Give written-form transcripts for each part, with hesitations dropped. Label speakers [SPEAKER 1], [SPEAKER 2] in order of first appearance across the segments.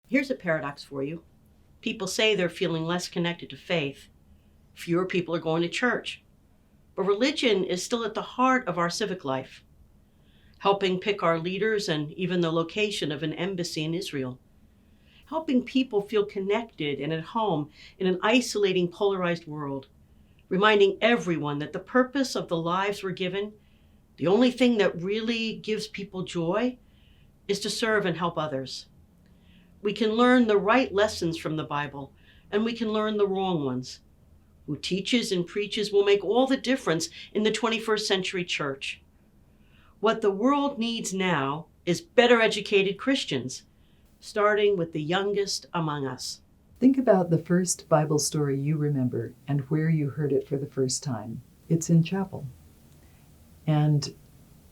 [SPEAKER 1] Here's a paradox for you. People say they're feeling less connected to faith. Fewer people are going to church. But religion is still at the heart of our civic life, helping pick our leaders and even the location of an embassy in Israel, helping people feel connected and at home in an isolating, polarized world, reminding everyone that the purpose of the lives we're given, the only thing that really gives people joy, is to serve and help others. We can learn the right lessons from the Bible, and we can learn the wrong ones. Who teaches and preaches will make all the difference in the 21st century church. What the world needs now is better educated Christians, starting with the youngest among us.
[SPEAKER 2] Think about the first Bible story you remember and where you heard it for the first time. It's in chapel. And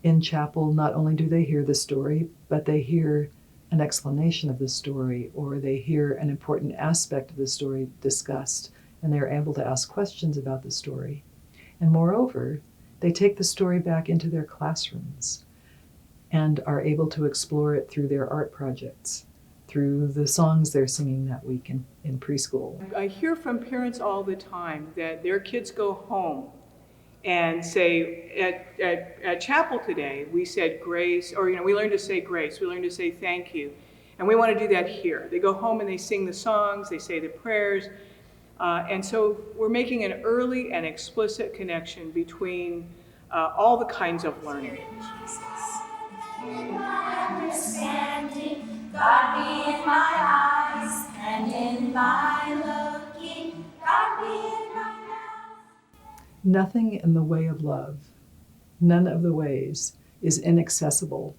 [SPEAKER 2] in chapel, not only do they hear the story, but they hear an explanation of the story, or they hear an important aspect of the story discussed, and they're able to ask questions about the story. And moreover, they take the story back into their classrooms and are able to explore it through their art projects, through the songs they're singing that week in preschool.
[SPEAKER 3] I hear from parents all the time that their kids go home and say, at chapel today, we said grace, or we learned to say grace, we learned to say thank you, and we want to do that here. They go home and they sing the songs, they say the prayers, and so we're making an early and explicit connection between all the kinds of learning.
[SPEAKER 4] In my understanding, God be in my eyes, and in my looking, God be in my mouth.
[SPEAKER 2] Nothing in the way of love, none of the ways, is inaccessible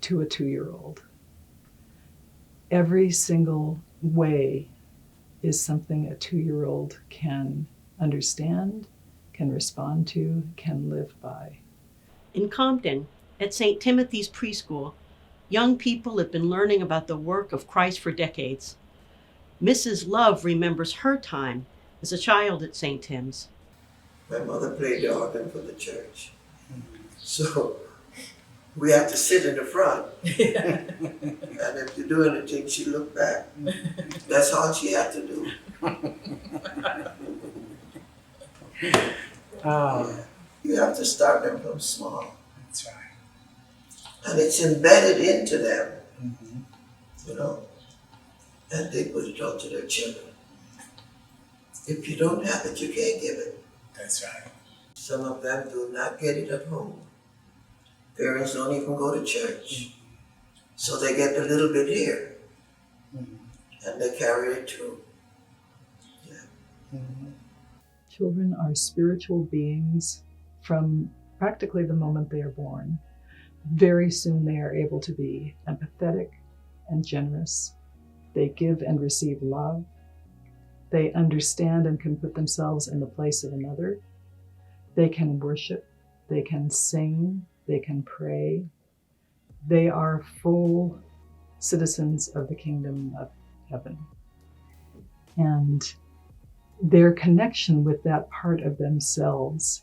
[SPEAKER 2] to a 2-year-old. Every single way is something a 2-year-old can understand, can respond to, can live by.
[SPEAKER 1] In Compton, at St. Timothy's Preschool, young people have been learning about the work of Christ for decades. Mrs. Love remembers her time as a child at St. Tim's.
[SPEAKER 5] My mother played the organ for the church. So we had to sit in the front. And if you do anything, she looked back. That's all she had to do. Yeah. You have to start them from small.
[SPEAKER 6] That's right.
[SPEAKER 5] And it's embedded into them, and they put it on to their children. If you don't have it, you can't give it.
[SPEAKER 6] That's right.
[SPEAKER 5] Some of them do not get it at home. Parents don't even go to church. So they get a little bit here, and they carry it too. Yeah.
[SPEAKER 2] Children are spiritual beings from practically the moment they are born. Very soon they are able to be empathetic and generous. They give and receive love. They understand and can put themselves in the place of another. They can worship. They can sing. They can pray. They are full citizens of the kingdom of heaven. And their connection with that part of themselves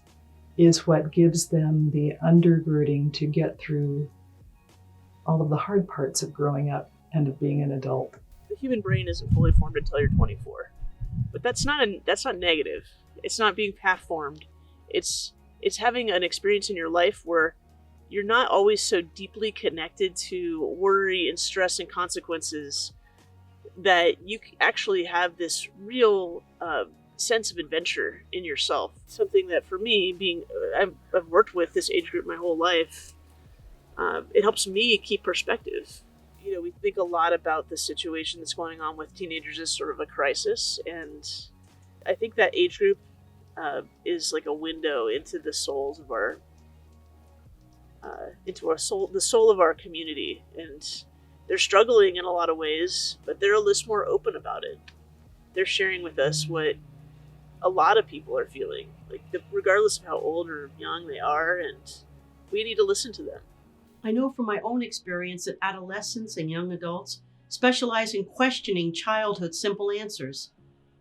[SPEAKER 2] is what gives them the undergirding to get through all of the hard parts of growing up and of being an adult.
[SPEAKER 7] The human brain isn't fully formed until you're 24. But that's not negative. It's not being half-formed. It's having an experience in your life where you're not always so deeply connected to worry and stress and consequences that you actually have this real sense of adventure in yourself. Something that for me, I've worked with this age group my whole life, it helps me keep perspective. We think a lot about the situation that's going on with teenagers as sort of a crisis, and I think that age group is like a window into the souls of our, the soul of our community, and they're struggling in a lot of ways, but they're a little more open about it. They're sharing with us what a lot of people are feeling, regardless of how old or young they are, and we need to listen to them.
[SPEAKER 1] I know from my own experience that adolescents and young adults specialize in questioning childhood's simple answers.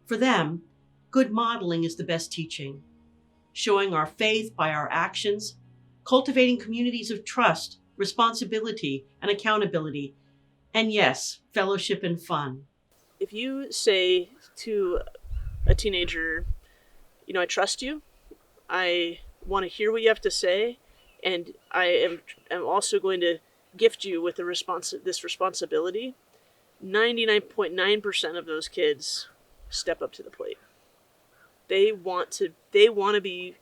[SPEAKER 1] For them, good modeling is the best teaching, showing our faith by our actions, cultivating communities of trust, responsibility, and accountability, And yes, fellowship and fun.
[SPEAKER 7] If you say to a teenager, I trust you, I want to hear what you have to say, and I am also going to gift you with this responsibility, 99.9% of those kids step up to the plate. They want to be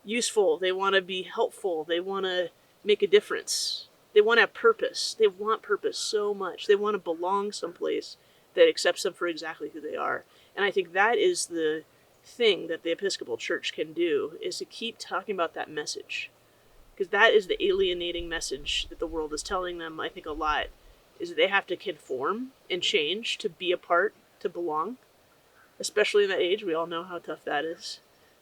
[SPEAKER 7] useful, they want to be helpful, they want to make a difference. They want to have purpose. They want purpose so much. They want to belong someplace that accepts them for exactly who they are. And I think that is the thing that the Episcopal Church can do, is to keep talking about that message. Because that is the alienating message that the world is telling them, I think, a lot, is that they have to conform and change to be a part, to belong. Especially in that age, we all know how tough that is.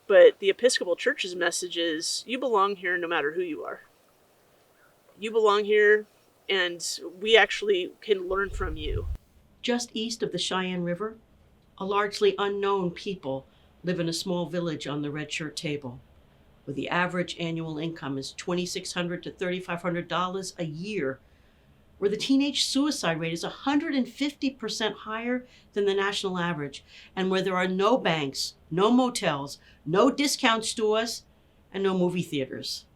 [SPEAKER 7] But the Episcopal Church's message is, you belong here no matter who you are. You belong here, and we actually can learn from you.
[SPEAKER 1] Just east of the Cheyenne River, a largely unknown people live in a small village on the Red Shirt Table, where the average annual income is $2,600 to $3,500 a year, where the teenage suicide rate is 150% higher than the national average, and where there are no banks, no motels, no discount stores, and no movie theaters.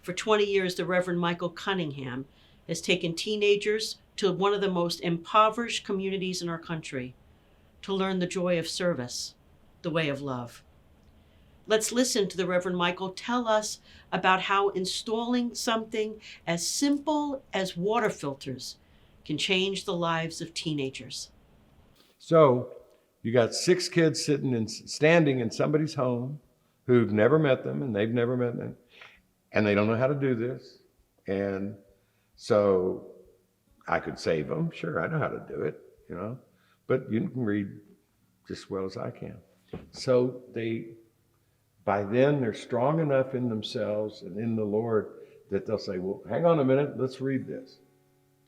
[SPEAKER 1] For 20 years, the Reverend Michael Cunningham has taken teenagers to one of the most impoverished communities in our country to learn the joy of service, the way of love. Let's listen to the Reverend Michael tell us about how installing something as simple as water filters can change the lives of teenagers.
[SPEAKER 6] So you got 6 kids standing in somebody's home who've never met them, and they've never met them, and they don't know how to do this. And so I could save them. Sure, I know how to do it, but you can read just as well as I can. So by then they're strong enough in themselves and in the Lord that they'll say, well, hang on a minute, let's read this.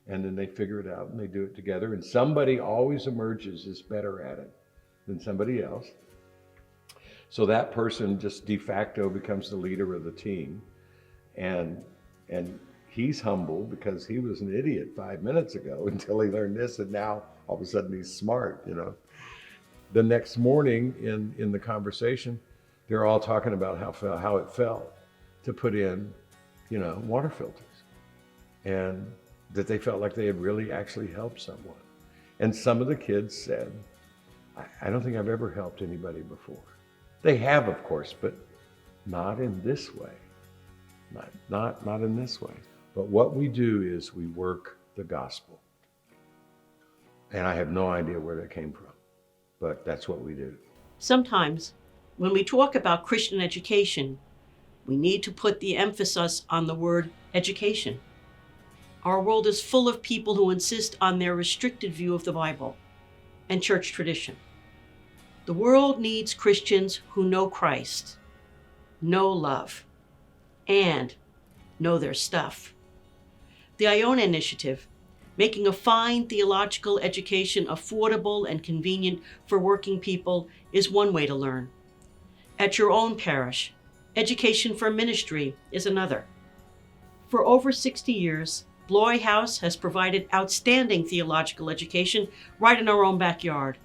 [SPEAKER 6] And then they figure it out and they do it together. And somebody always emerges as better at it than somebody else. So that person just de facto becomes the leader of the team. And he's humble because he was an idiot 5 minutes ago until he learned this, and now all of a sudden he's smart, The next morning in the conversation, they're all talking about how it felt to put in, water filters, and that they felt like they had really actually helped someone. And some of the kids said, I don't think I've ever helped anybody before. They have, of course, but not in this way. Not in this way. But what we do is we work the gospel. And I have no idea where that came from, but that's what we do.
[SPEAKER 1] Sometimes, when we talk about Christian education, we need to put the emphasis on the word education. Our world is full of people who insist on their restricted view of the Bible and church tradition. The world needs Christians who know Christ, know love, and know their stuff. The Iona Initiative, making a fine theological education affordable and convenient for working people, is one way to learn. At your own parish, Education for Ministry is another. For over 60 years, Bloy House has provided outstanding theological education right in our own backyard.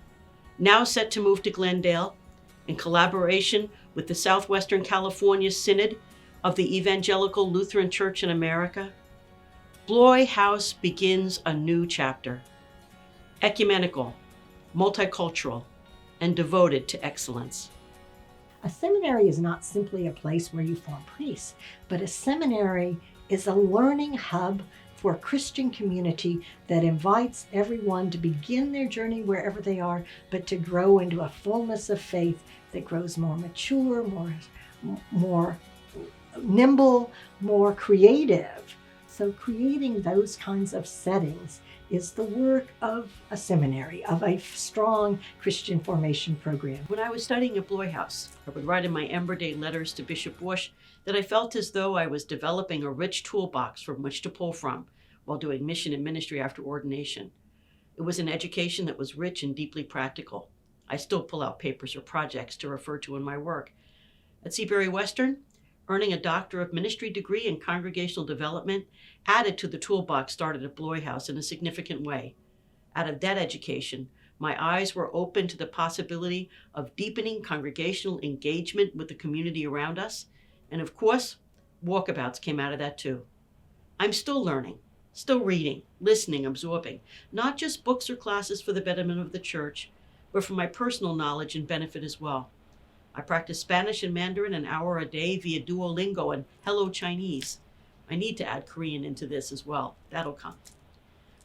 [SPEAKER 1] Now set to move to Glendale, in collaboration with the Southwestern California Synod of the Evangelical Lutheran Church in America, Bloy House begins a new chapter. Ecumenical, multicultural, and devoted to excellence.
[SPEAKER 8] A seminary is not simply a place where you form priests, but a seminary is a learning hub for a Christian community that invites everyone to begin their journey wherever they are, but to grow into a fullness of faith that grows more mature, more nimble, more creative. So creating those kinds of settings is the work of a seminary, of a strong Christian formation program.
[SPEAKER 1] When I was studying at Bloy House, I would write in my Ember Day letters to Bishop Bush that I felt as though I was developing a rich toolbox from which to pull from while doing mission and ministry after ordination. It was an education that was rich and deeply practical. I still pull out papers or projects to refer to in my work. At Seabury Western, Earning a Doctor of Ministry degree in Congregational Development added to the toolbox started at Bloy House in a significant way. Out of that education, my eyes were open to the possibility of deepening congregational engagement with the community around us, and of course, walkabouts came out of that too. I'm still learning, still reading, listening, absorbing, not just books or classes for the betterment of the church, but for my personal knowledge and benefit as well. I practice Spanish and Mandarin an hour a day via Duolingo and Hello Chinese. I need to add Korean into this as well. That'll come.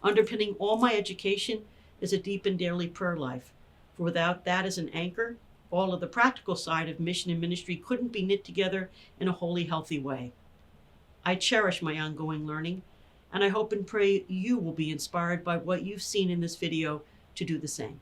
[SPEAKER 1] Underpinning all my education is a deep and daily prayer life. For without that as an anchor, all of the practical side of mission and ministry couldn't be knit together in a wholly healthy way. I cherish my ongoing learning, and I hope and pray you will be inspired by what you've seen in this video to do the same.